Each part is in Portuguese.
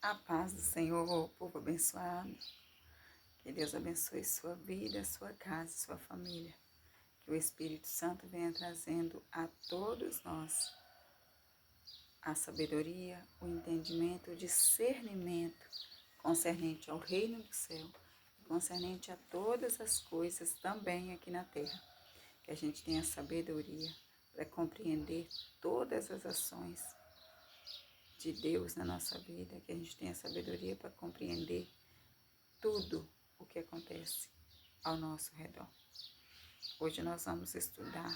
A paz do Senhor, povo abençoado. Que Deus abençoe sua vida, sua casa, sua família. Que o Espírito Santo venha trazendo a todos nós a sabedoria, o entendimento, o discernimento concernente ao reino do céu, concernente a todas as coisas também aqui na terra. Que a gente tenha sabedoria para compreender todas as ações de Deus na nossa vida, que a gente tenha sabedoria para compreender tudo o que acontece ao nosso redor. Hoje nós vamos estudar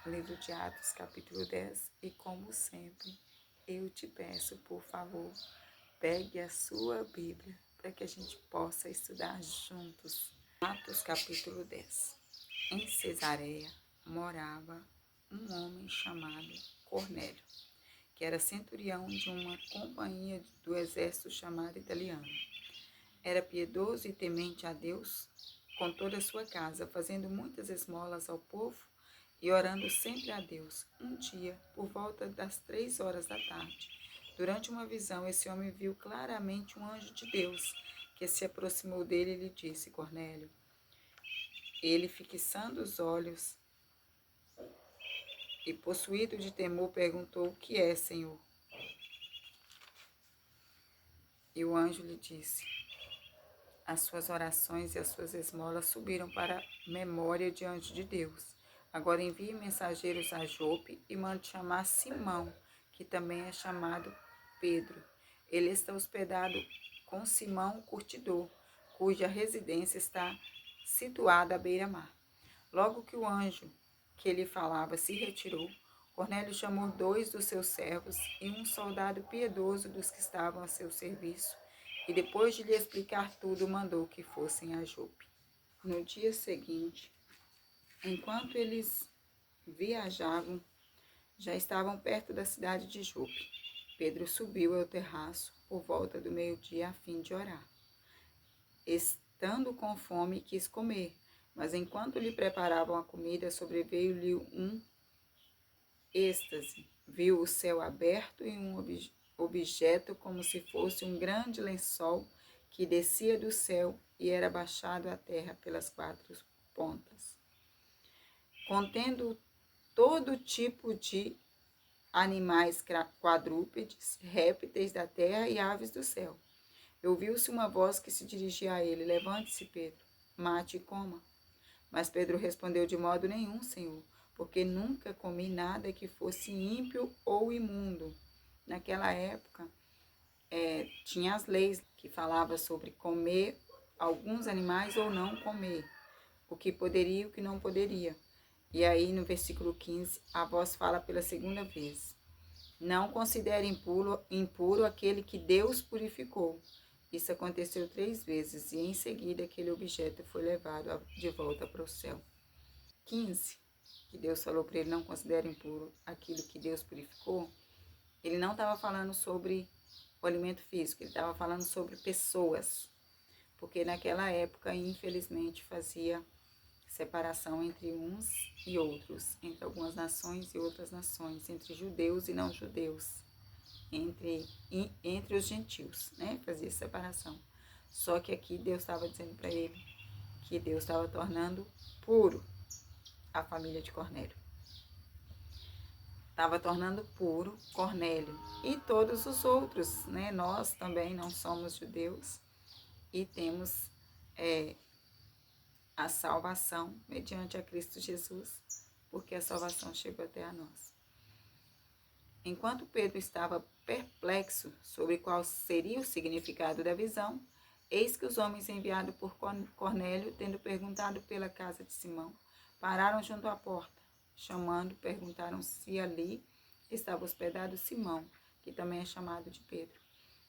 o livro de Atos, capítulo 10, e como sempre, eu te peço, por favor, pegue a sua Bíblia para que a gente possa estudar juntos. Atos, capítulo 10. Em Cesareia morava um homem chamado Cornélio, que era centurião de uma companhia do exército chamada italiano. Era piedoso e temente a Deus com toda a sua casa, fazendo muitas esmolas ao povo e orando sempre a Deus. Um dia, por volta das 3 horas da tarde, durante uma visão, esse homem viu claramente um anjo de Deus que se aproximou dele e lhe disse: Cornélio. Ele, fixando os olhos e possuído de temor, perguntou: O que é, Senhor? E o anjo lhe disse: As suas orações e as suas esmolas subiram para a memória diante de Deus. Agora envie mensageiros a Jope e mande chamar Simão, que também é chamado Pedro. Ele está hospedado com Simão, o curtidor, cuja residência está situada à beira-mar. Logo que o anjo que lhe falava se retirou, Cornélio chamou 2 dos seus servos e um soldado piedoso dos que estavam a seu serviço, e depois de lhe explicar tudo, mandou que fossem a Jope. No dia seguinte, enquanto eles viajavam, já estavam perto da cidade de Jope. Pedro subiu ao terraço por volta do meio-dia a fim de orar. Estando com fome, quis comer, mas enquanto lhe preparavam a comida, sobreveio-lhe um êxtase. Viu o céu aberto e um objeto como se fosse um grande lençol que descia do céu e era baixado à terra pelas 4 pontas, contendo todo tipo de animais quadrúpedes, répteis da terra e aves do céu. Ouviu-se uma voz que se dirigia a ele: Levante-se, Pedro, mate e coma. Mas Pedro respondeu: De modo nenhum, Senhor, porque nunca comi nada que fosse ímpio ou imundo. Naquela época, tinha as leis que falavam sobre comer alguns animais ou não comer, o que poderia e o que não poderia. E aí, no versículo 15, a voz fala pela segunda vez: Não considere impuro aquele que Deus purificou. Isso aconteceu 3 vezes e em seguida aquele objeto foi levado de volta para o céu. 15, que Deus falou para ele: não considere impuro aquilo que Deus purificou. Ele não estava falando sobre o alimento físico, ele estava falando sobre pessoas, porque naquela época, infelizmente, fazia separação entre uns e outros, entre algumas nações e outras nações, entre judeus e não judeus, entre os gentios, né? Fazia separação. Só que aqui Deus estava dizendo para ele que Deus estava tornando puro a família de Cornélio. Estava tornando puro Cornélio e todos os outros, né? Nós também não somos judeus e temos a salvação mediante a Cristo Jesus, porque a salvação chegou até a nós. Enquanto Pedro estava perplexo sobre qual seria o significado da visão, eis que os homens enviados por Cornélio, tendo perguntado pela casa de Simão, pararam junto à porta. Chamando, perguntaram se ali estava hospedado Simão, que também é chamado de Pedro.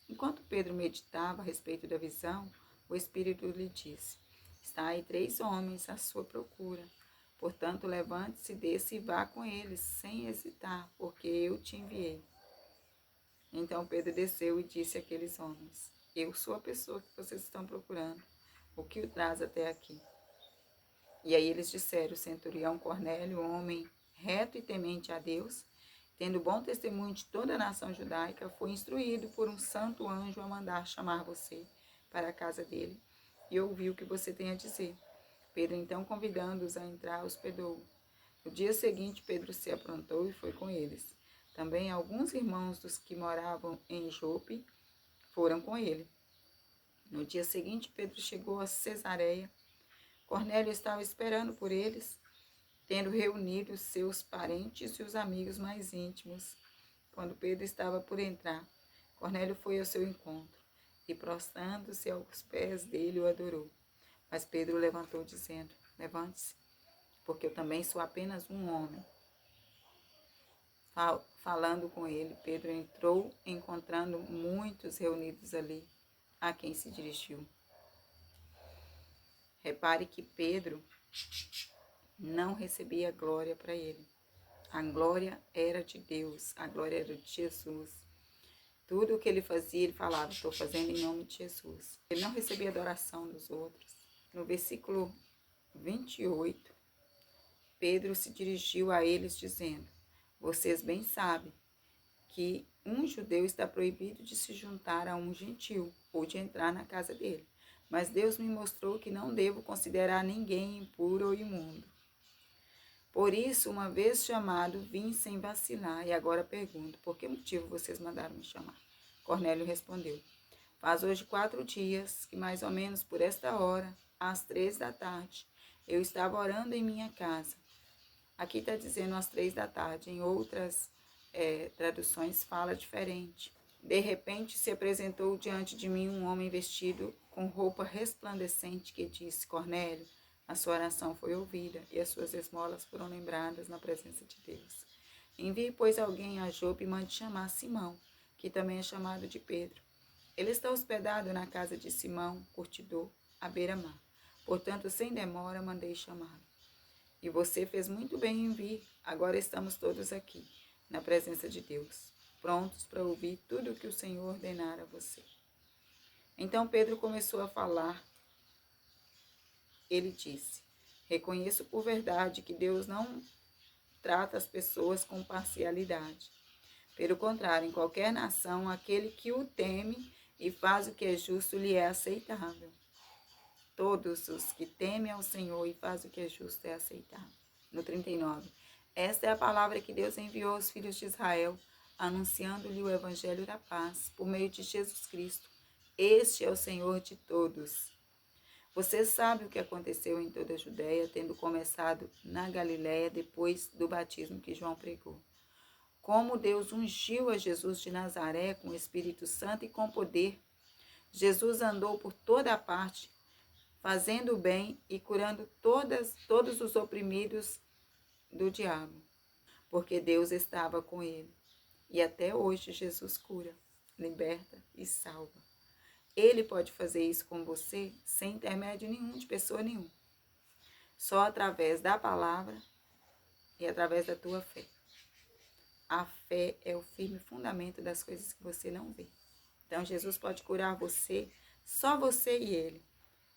Enquanto Pedro meditava a respeito da visão, o Espírito lhe disse: Está aí 3 homens à sua procura. Portanto, levante-se, desça e vá com eles, sem hesitar, porque eu te enviei. Então Pedro desceu e disse àqueles homens: Eu sou a pessoa que vocês estão procurando. O que o traz até aqui? E aí eles disseram: O centurião Cornélio, homem reto e temente a Deus, tendo bom testemunho de toda a nação judaica, foi instruído por um santo anjo a mandar chamar você para a casa dele e ouvir o que você tem a dizer. Pedro, então, convidando-os a entrar, hospedou-o. No dia seguinte, Pedro se aprontou e foi com eles. Também alguns irmãos dos que moravam em Jope foram com ele. No dia seguinte, Pedro chegou a Cesareia. Cornélio estava esperando por eles, tendo reunido seus parentes e os amigos mais íntimos. Quando Pedro estava por entrar, Cornélio foi ao seu encontro e, prostrando-se aos pés dele, o adorou. Mas Pedro o levantou, dizendo: Levante-se, porque eu também sou apenas um homem. Falando com ele, Pedro entrou, encontrando muitos reunidos ali, a quem se dirigiu. Repare que Pedro não recebia glória para ele. A glória era de Deus, a glória era de Jesus. Tudo o que ele fazia, ele falava: estou fazendo em nome de Jesus. Ele não recebia adoração dos outros. No versículo 28, Pedro se dirigiu a eles dizendo: vocês bem sabem que um judeu está proibido de se juntar a um gentil ou de entrar na casa dele. Mas Deus me mostrou que não devo considerar ninguém impuro ou imundo. Por isso, uma vez chamado, vim sem vacilar, e agora pergunto: por que motivo vocês mandaram me chamar? Cornélio respondeu: faz hoje 4 dias que, mais ou menos por esta hora, às 3 da tarde, eu estava orando em minha casa. Aqui está dizendo às 3 da tarde, em outras traduções fala diferente. De repente se apresentou diante de mim um homem vestido com roupa resplandecente que disse: Cornélio, a sua oração foi ouvida e as suas esmolas foram lembradas na presença de Deus. Envie, pois, alguém a Jope e mande chamar Simão, que também é chamado de Pedro. Ele está hospedado na casa de Simão, curtidor, à beira-mar. Portanto, sem demora, mandei chamá-lo. E você fez muito bem em vir. Agora estamos todos aqui, na presença de Deus, prontos para ouvir tudo o que o Senhor ordenar a você. Então Pedro começou a falar. Ele disse: reconheço por verdade que Deus não trata as pessoas com parcialidade. Pelo contrário, em qualquer nação, aquele que o teme e faz o que é justo lhe é aceitável. Todos os que temem ao Senhor e fazem o que é justo é aceitável. No 39. Esta é a palavra que Deus enviou aos filhos de Israel, anunciando-lhe o evangelho da paz, por meio de Jesus Cristo. Este é o Senhor de todos. Você sabe o que aconteceu em toda a Judéia, tendo começado na Galiléia depois do batismo que João pregou. Como Deus ungiu a Jesus de Nazaré com o Espírito Santo e com poder. Jesus andou por toda a parte, fazendo o bem e curando todos os oprimidos do diabo, porque Deus estava com ele. E até hoje Jesus cura, liberta e salva. Ele pode fazer isso com você sem intermédio nenhum de pessoa nenhuma. Só através da palavra e através da tua fé. A fé é o firme fundamento das coisas que você não vê. Então Jesus pode curar você, só você e ele.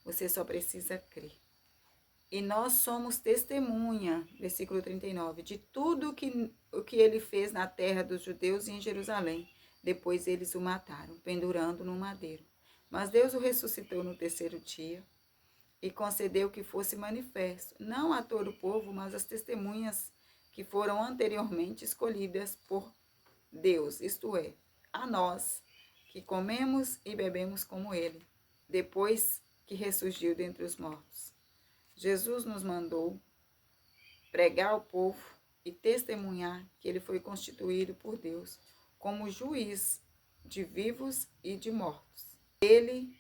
Você só precisa crer. E nós somos testemunha, versículo 39, de tudo o que ele fez na terra dos judeus e em Jerusalém. Depois eles o mataram, pendurando no madeiro. Mas Deus o ressuscitou no 3º dia e concedeu que fosse manifesto, não a todo o povo, mas às testemunhas que foram anteriormente escolhidas por Deus, isto é, a nós, que comemos e bebemos como ele, depois que ressurgiu dentre os mortos. Jesus nos mandou pregar ao povo e testemunhar que ele foi constituído por Deus como juiz de vivos e de mortos. Ele,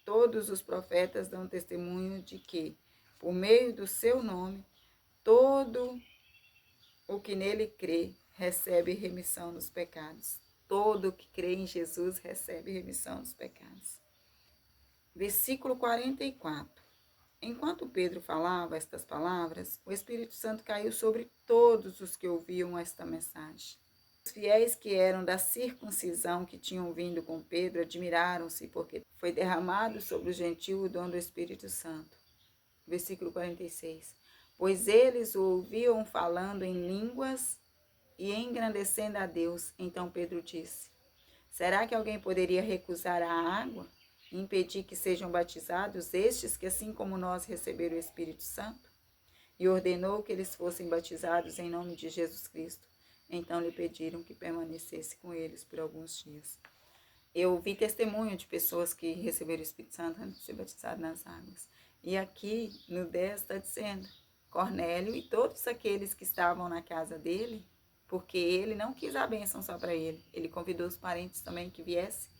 todos os profetas dão testemunho de que, por meio do seu nome, todo o que nele crê recebe remissão dos pecados. Todo o que crê em Jesus recebe remissão dos pecados. Versículo 44. Enquanto Pedro falava estas palavras, o Espírito Santo caiu sobre todos os que ouviam esta mensagem. Os fiéis que eram da circuncisão que tinham vindo com Pedro admiraram-se, porque foi derramado sobre o gentio o dom do Espírito Santo. Versículo 46. Pois eles o ouviam falando em línguas e engrandecendo a Deus. Então Pedro disse: será que alguém poderia recusar a água e impedir que sejam batizados estes que, assim como nós, receberam o Espírito Santo? E ordenou que eles fossem batizados em nome de Jesus Cristo. Então lhe pediram que permanecesse com eles por alguns dias. Eu vi testemunho de pessoas que receberam o Espírito Santo antes de ser batizado nas águas. E aqui no 10 está dizendo: Cornélio e todos aqueles que estavam na casa dele, porque ele não quis a bênção só para ele, ele convidou os parentes também que viessem.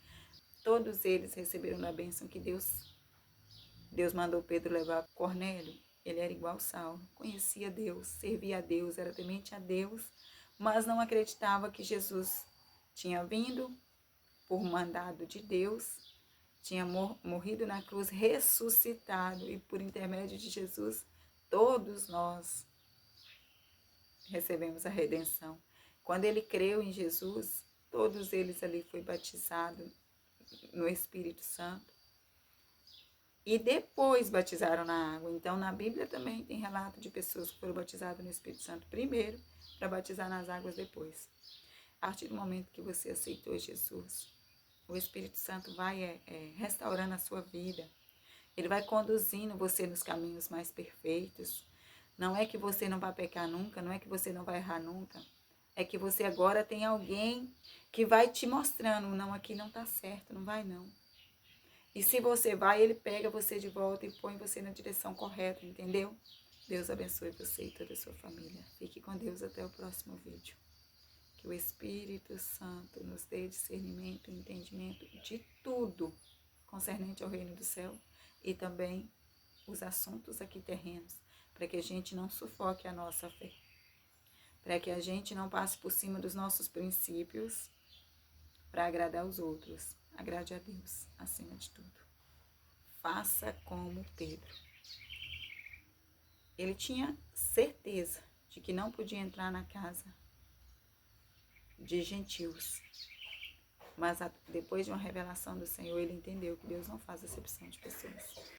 Todos eles receberam da bênção que Deus mandou Pedro levar. Cornélio, ele era igual Saulo, conhecia Deus, servia a Deus, era temente a Deus, mas não acreditava que Jesus tinha vindo por mandado de Deus, tinha morrido na cruz, ressuscitado, e por intermédio de Jesus, todos nós recebemos a redenção. Quando ele creu em Jesus, todos eles ali foi batizado no Espírito Santo e depois batizaram na água. Então, na Bíblia também tem relato de pessoas que foram batizadas no Espírito Santo primeiro, para batizar nas águas depois. A partir do momento que você aceitou Jesus, o Espírito Santo vai restaurando a sua vida. Ele vai conduzindo você nos caminhos mais perfeitos. Não é que você não vai pecar nunca, não é que você não vai errar nunca. É que você agora tem alguém que vai te mostrando: não, aqui não está certo, não vai não. E se você vai, ele pega você de volta e põe você na direção correta, entendeu? Deus abençoe você e toda a sua família. Fique com Deus até o próximo vídeo. Que o Espírito Santo nos dê discernimento e entendimento de tudo concernente ao reino do céu e também os assuntos aqui terrenos, para que a gente não sufoque a nossa fé, para que a gente não passe por cima dos nossos princípios para agradar os outros. Agrade a Deus acima de tudo. Faça como Pedro. Ele tinha certeza de que não podia entrar na casa de gentios. Mas depois de uma revelação do Senhor, ele entendeu que Deus não faz acepção de pessoas.